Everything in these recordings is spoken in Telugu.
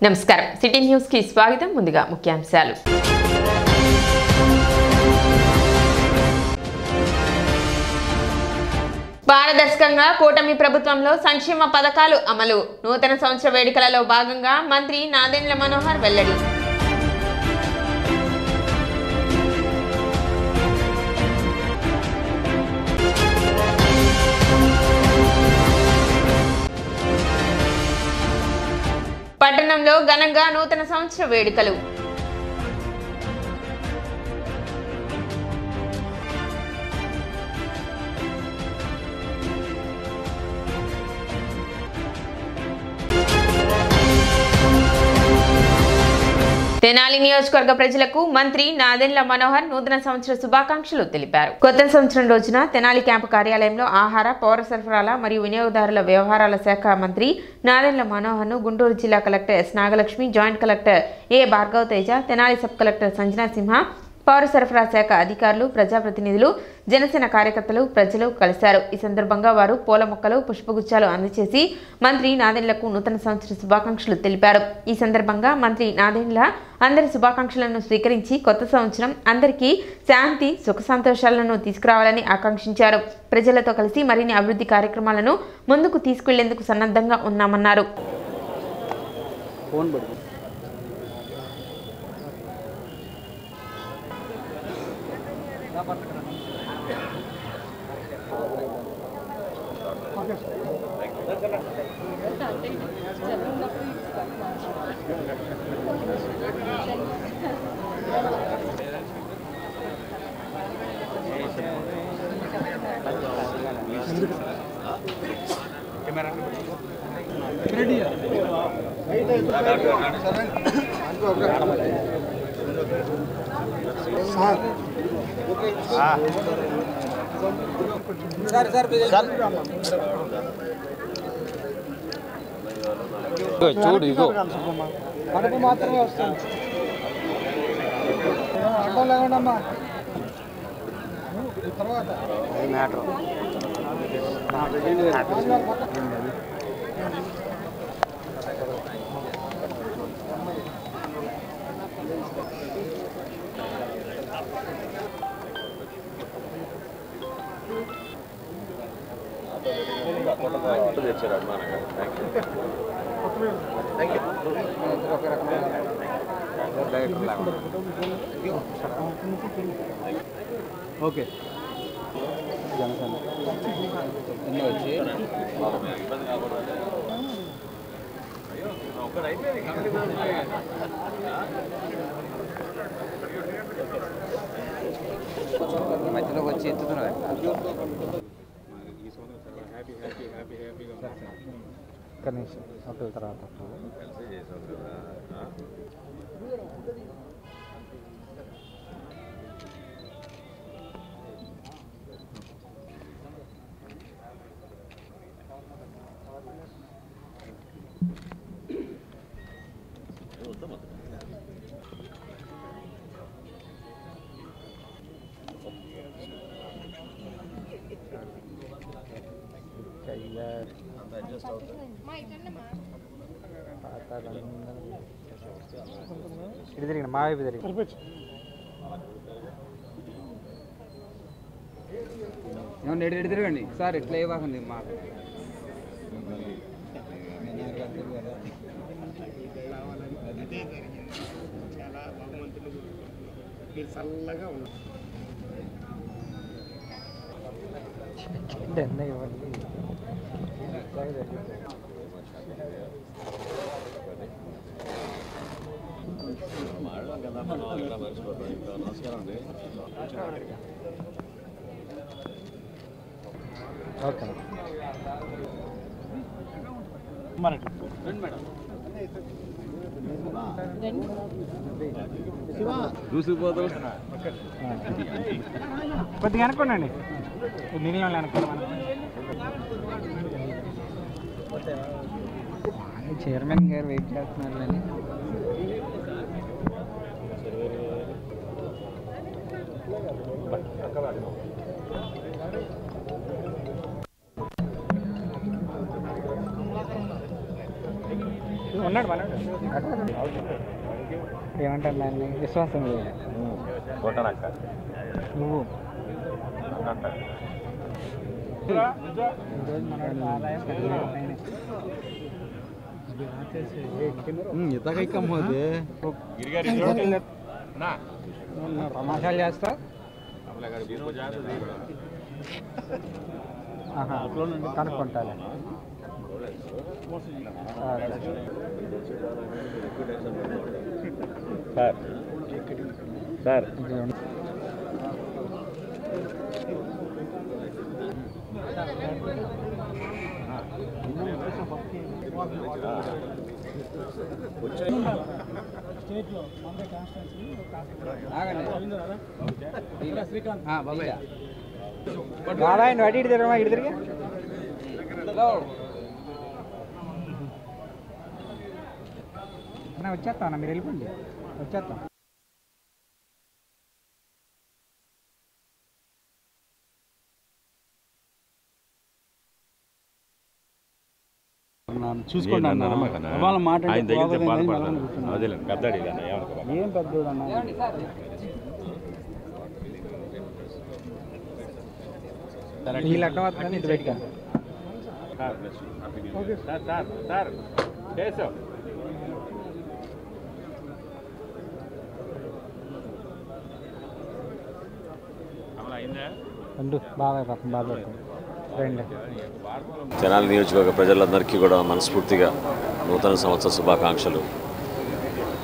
నమస్కారం సిటీ న్యూస్ కి స్వాగతం ముందుగా ముఖ్యాంశాలు పారదర్శకంగా కూటమి ప్రభుత్వంలో సంక్షేమ పథకాలు అమలు నూతన సంవత్సర వేడుకలలో భాగంగా మంత్రి నాదెండ్ల మనోహర్ వెల్లడి పట్టణంలో ఘనంగా నూతన సంవత్సర వేడుకలు తెనాలి నియోజకవర్గ ప్రజలకు మంత్రి నాదెండ్ల మనోహర్ నూతన సంవత్సర శుభాకాంక్షలు తెలిపారు. కొత్త సంవత్సరం రోజున తెనాలి క్యాంపు కార్యాలయంలో ఆహార పౌర సరఫరాల మరియు వినియోగదారుల వ్యవహారాల శాఖ మంత్రి నాదెండ్ల మనోహర్ ను గుంటూరు జిల్లా collector S Nagalakshmi, joint collector A Bhargava Teja, Tenali sub collector Sanjana Simha, పౌర సరఫరా శాఖ అధికారులు, ప్రజాప్రతినిధులు, జనసేన కార్యకర్తలు, ప్రజలు కలిశారు. ఈ సందర్భంగా వారు పూల మొక్కలు, పుష్పగుచ్చాలు అందజేసి మంత్రి నాదెండ్లకు నూతన సంవత్సర శుభాకాంక్షలు తెలిపారు. ఈ సందర్భంగా మంత్రి నాదెండ్ల అందరి శుభాకాంక్షలను స్వీకరించి కొత్త సంవత్సరం అందరికీ శాంతి, సుఖ సంతోషాలను తీసుకురావాలని ఆకాంక్షించారు. ప్రజలతో కలిసి మరిన్ని అభివృద్ధి కార్యక్రమాలను ముందుకు తీసుకెళ్లేందుకు సన్నద్ధంగా ఉన్నామన్నారు. చూడు ఇగో కడుపు మాత్రమే వస్తుంది. అర్థం లేకుండా తర్వాత ఓకే జనసేన వచ్చి మధ్యలోకి వచ్చి ఎత్తుతున్నారు. కనీసం అప్పుడు తర్వాత ఇది తిరిగిన మా వైపు తిరిగి ఎటు తిరగండి సార్. ఎట్లా ఇవ్వకండి మాకు చాలా భగవంతుడు మీరు చల్లగా ఉన్నారు. ఇవ్వండి నమస్కారం అండి. ఓకే చూసిపోతాం కొద్దిగా అనుకోండి. మిగిలిన అనుకోండి. చైర్మన్ గారు వెయిట్ చేస్తున్నారు. ఏమంటారు దాన్ని విశ్వాసం లేదు నువ్వు తమాషాలు చేస్తా కనుక్కుంటాను సార్ సార్ బాబాయ్ నువ్వు అటు తిరగమా ఇటు తిరిగి వచ్చేస్తాను మీరు వెళ్ళిపోండి వచ్చేస్తాం చూసుకోండి ఏం పెద్దోడు అన్న వీళ్ళు అడ్డం వస్తుందని ఇటు పెట్టాను బాబాయ్ పాపం బాబాయ్ తెనాలి నియోజకవర్గ ప్రజలందరికీ కూడా మనస్ఫూర్తిగా నూతన సంవత్సర శుభాకాంక్షలు.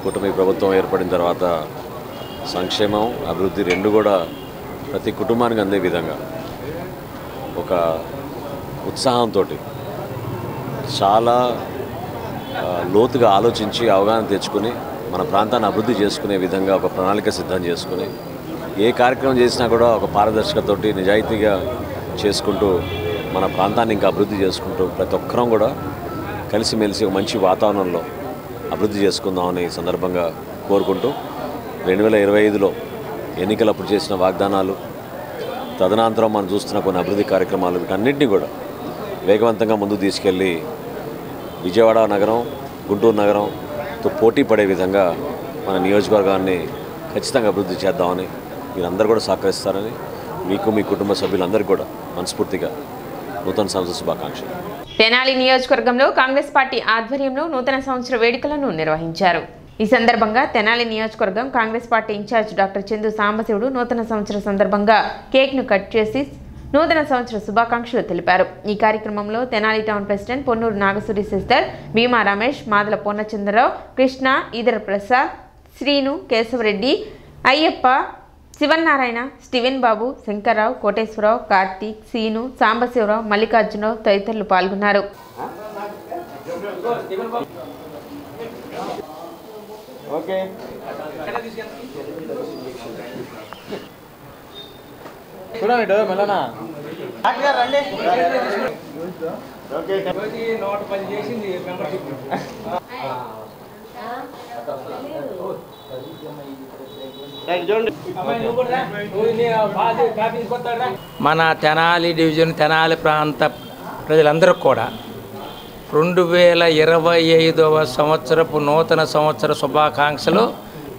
కూటమి ప్రభుత్వం ఏర్పడిన తర్వాత సంక్షేమం అభివృద్ధి రెండు కూడా ప్రతి కుటుంబానికి అందే విధంగా ఒక ఉత్సాహంతో చాలా లోతుగా ఆలోచించి అవగాహన తెచ్చుకుని మన ప్రాంతాన్ని అభివృద్ధి చేసుకునే విధంగా ఒక ప్రణాళిక సిద్ధం చేసుకుని ఏ కార్యక్రమం చేసినా కూడా ఒక పారదర్శకతోటి నిజాయితీగా చేసుకుంటూ మన ప్రాంతాన్ని ఇంకా అభివృద్ధి చేసుకుంటూ ప్రతి ఒక్కరం కూడా కలిసిమెలిసి ఒక మంచి వాతావరణంలో అభివృద్ధి చేసుకుందామని ఈ సందర్భంగా కోరుకుంటూ 2025లో ఎన్నికలప్పుడు చేసిన వాగ్దానాలు తదనంతరం మనం చూస్తున్న కొన్ని అభివృద్ధి కార్యక్రమాలు వీటన్నింటినీ కూడా వేగవంతంగా ముందుకు తీసుకెళ్ళి విజయవాడ నగరం గుంటూరు నగరంతో పోటీ పడే విధంగా మన నియోజకవర్గాన్ని ఖచ్చితంగా అభివృద్ధి చేద్దామని మీరందరూ కూడా సహకరిస్తారని మీకు మీ కుటుంబ సభ్యులందరికీ కూడా మనస్ఫూర్తిగా నూతన సంవత్సర శుభాకాంక్షలు. తెనాలి నియోజకవర్గంలో కాంగ్రెస్ పార్టీ ఆధ్వర్యంలో నూతన సంవత్సర వేడుకలను నిర్వహించారు. ఈ సందర్భంగా తెనాలి నియోజకవర్గం Congress party in charge doctor Chandu Sambasivudu నూతన సంవత్సర సందర్భంగా కేక్ను కట్ చేసి నూతన సంవత్సర శుభాకాంక్షలు తెలిపారు. ఈ కార్యక్రమంలో Tenali town president Ponnuru Nagasuri sister, Bhima Ramesh, Madala Purnachandrarao, Krishna, Eedara Prasad, Srinu, Kesavareddy, Ayyappa, Sivanarayana, Steven Babu, Sankararao, Koteswararao, Karthik, Seenu, Sambasivarao, Mallikarjunarao తదితరులు పాల్గొన్నారు. మన తెనాలి డివిజన్ తెనాలి ప్రాంత ప్రజలందరూ కూడా 2025వ సంవత్సరపు నూతన సంవత్సర శుభాకాంక్షలు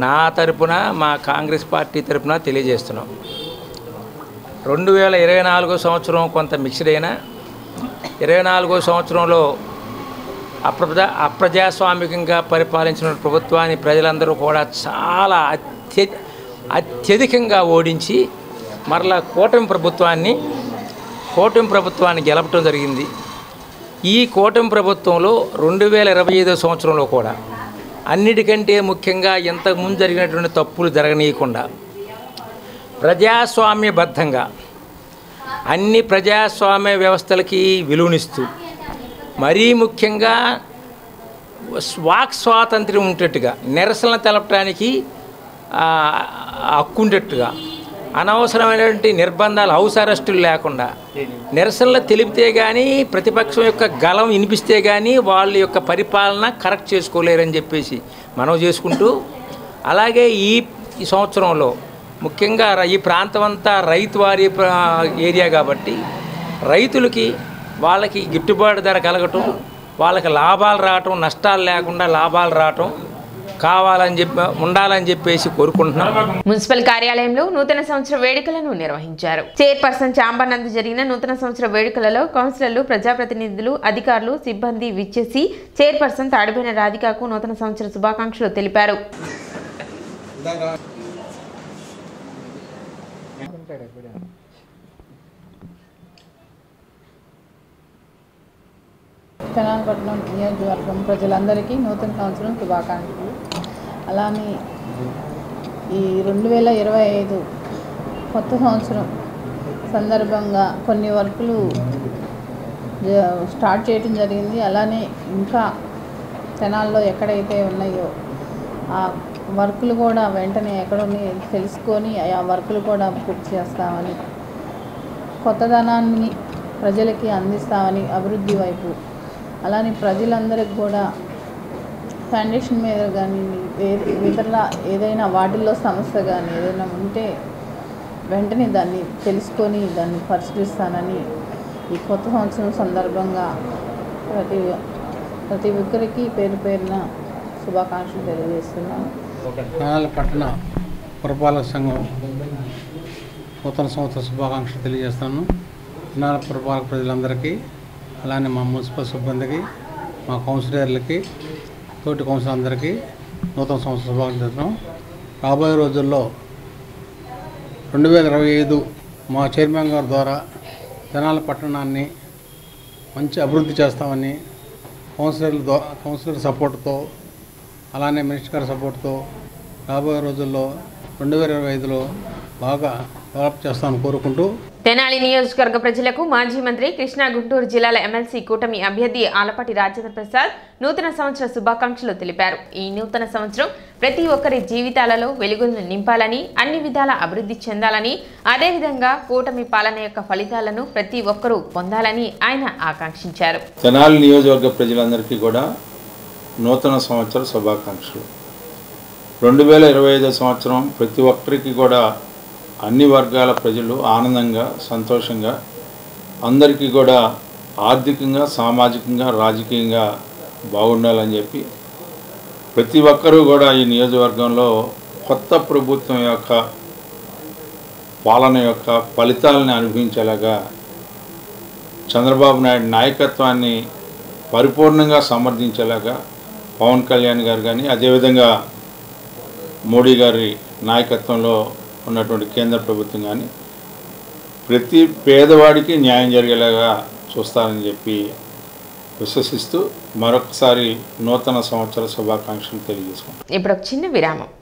నా తరపున మా కాంగ్రెస్ పార్టీ తరపున తెలియజేస్తున్నాం. 2024 సంవత్సరం కొంత మిక్స్డ్ అయినా 24వ సంవత్సరంలో అప్రజాస్వామికంగా పరిపాలించిన ప్రభుత్వాన్ని ప్రజలందరూ కూడా చాలా అత్యధికంగా ఓడించి మరలా కూటమి ప్రభుత్వాన్ని గెలపడం జరిగింది. ఈ కూటమి ప్రభుత్వంలో 2025 సంవత్సరంలో కూడా అన్నిటికంటే ముఖ్యంగా ఇంతకుముందు జరిగినటువంటి తప్పులు జరగనీయకుండా ప్రజాస్వామ్యబద్ధంగా అన్ని ప్రజాస్వామ్య వ్యవస్థలకి విలువనిస్తూ మరీ ముఖ్యంగా వాక్ స్వాతంత్ర్యం ఉండేట్టుగా నిరసన తెలపడానికి హక్కుండేట్టుగా అనవసరమైనటువంటి నిర్బంధాలు హౌస్ అరెస్టులు లేకుండా నిరసనలు తెలిపితే కానీ ప్రతిపక్షం యొక్క గలం వినిపిస్తే కానీ వాళ్ళ యొక్క పరిపాలన కరెక్ట్ చేసుకోలేరని చెప్పేసి మనం చేసుకుంటూ అలాగే ఈ సంవత్సరంలో ముఖ్యంగా ఈ ప్రాంతం అంతా రైతు వారి ఏరియా కాబట్టి రైతులకి వాళ్ళకి గిట్టుబాటు ధర కలగటం వాళ్ళకి లాభాలు రావటం, నష్టాలు లేకుండా లాభాలు రావటం కావాలని చెప్పి ఉండాలని చెప్పేసి కోరుకుంటున్నాం. మున్సిపల్ కార్యాలయంలో నూతన సంవత్సర వేడుకలను నిర్వహించారు. చైర్పర్సన్ చాంబర్ నందు జరిగిన నూతన సంవత్సర వేడుకలలో కౌన్సిలర్లు, ప్రజాప్రతినిధులు, అధికారులు, సిబ్బంది విచ్చేసి చైర్పర్సన్ తాడిపోయిన రాధికకు నూతన సంవత్సర శుభాకాంక్షలు తెలిపారు. తెనాలిపట్నం నియోజకవర్గం ప్రజలందరికీ నూతన సంవత్సరం శుభాకాంక్షలు. అలానే ఈ 2025 కొత్త సంవత్సరం సందర్భంగా కొన్ని వర్కులు స్టార్ట్ చేయడం జరిగింది. అలానే ఇంకా తెనాల్లో ఎక్కడైతే ఉన్నాయో ఆ వర్కులు కూడా వెంటనే ఎక్కడున్నాయో తెలుసుకొని ఆ వర్కులు కూడా పూర్తి చేస్తామని, కొత్తదనాన్ని ప్రజలకి అందిస్తామని, అభివృద్ధి వైపు అలానే ప్రజలందరికీ కూడా ఫౌండేషన్ మీద కానీ ఇతర ఏదైనా వాటిల్లో సమస్య కానీ ఏదైనా ఉంటే వెంటనే దాన్ని తెలుసుకొని దాన్ని పరిష్కరిస్తానని ఈ కొత్త సంవత్సరం సందర్భంగా ప్రతి ఒక్కరికి పేరు పేరున శుభాకాంక్షలు తెలియజేస్తున్నాను. తెనాలి పట్టణ పురపాలక సంఘం నూతన సంవత్సర శుభాకాంక్షలు తెలియజేస్తాను. తెనాలి పురపాలక ప్రజలందరికీ, అలానే మా మున్సిపల్ సిబ్బందికి, మా కౌన్సిలర్లకి, తోటి కౌన్సిలర్లందరికీ నూతన సంవత్సర శుభాకాంక్షలు. రాబోయే రోజుల్లో 2025 మా చైర్మన్ గారి ద్వారా తెనాలి పట్టణాన్ని మంచి అభివృద్ధి చేస్తామని కౌన్సిలర్ సపోర్ట్తో, అలానే మినిస్టర్ గారి సపోర్ట్తో రాబోయే రోజుల్లో 2025లో బాగా డెవలప్ చేస్తామని కోరుకుంటూ, తెనాలి నియోజకవర్గ ప్రజలకు మాజీ మంత్రి కృష్ణా గుంటూరు జిల్లాల ఎమ్మెల్సీ కూటమి అభ్యర్థి ఆలపాటి రాజేంద్ర ప్రసాద్ నూతన సంవత్సర శుభాకాంక్షలు తెలిపారు. ఈ నూతన సంవత్సరం ప్రతి ఒక్కరి జీవితాలలో వెలుగులను నింపాలని, అన్ని విధాల అభివృద్ధి చెందాలని, అదేవిధంగా కూటమి పాలన యొక్క ఫలితాలను ప్రతి ఒక్కరూ పొందాలని ఆయన ఆకాంక్షించారు. తెనాలి నియోజకవర్గ ప్రజలందరికీ కూడా నూతన సంవత్సర శుభాకాంక్షలు. 2025 సంవత్సరం ప్రతి ఒక్కరికి కూడా అన్ని వర్గాల ప్రజలు ఆనందంగా, సంతోషంగా, అందరికీ కూడా ఆర్థికంగా, సామాజికంగా, రాజకీయంగా బాగుండాలని చెప్పి ప్రతి ఒక్కరూ కూడా ఈ నియోజకవర్గంలో కొత్త ప్రభుత్వం యొక్క పాలన యొక్క ఫలితాలని అనుభవించేలాగా చంద్రబాబు నాయుడు నాయకత్వాన్ని పరిపూర్ణంగా సమర్థించేలాగా పవన్ కళ్యాణ్ గారు కానీ, అదేవిధంగా మోడీ గారి నాయకత్వంలో ఉన్నటువంటి కేంద్ర ప్రభుత్వం కానీ ప్రతి పేదవాడికి న్యాయం జరిగేలాగా చూస్తారని చెప్పి విశ్వసిస్తూ మరొకసారి నూతన సంవత్సర శుభాకాంక్షలు తెలియజేసుకుంటాం. ఇప్పుడు ఒక చిన్న విరామం.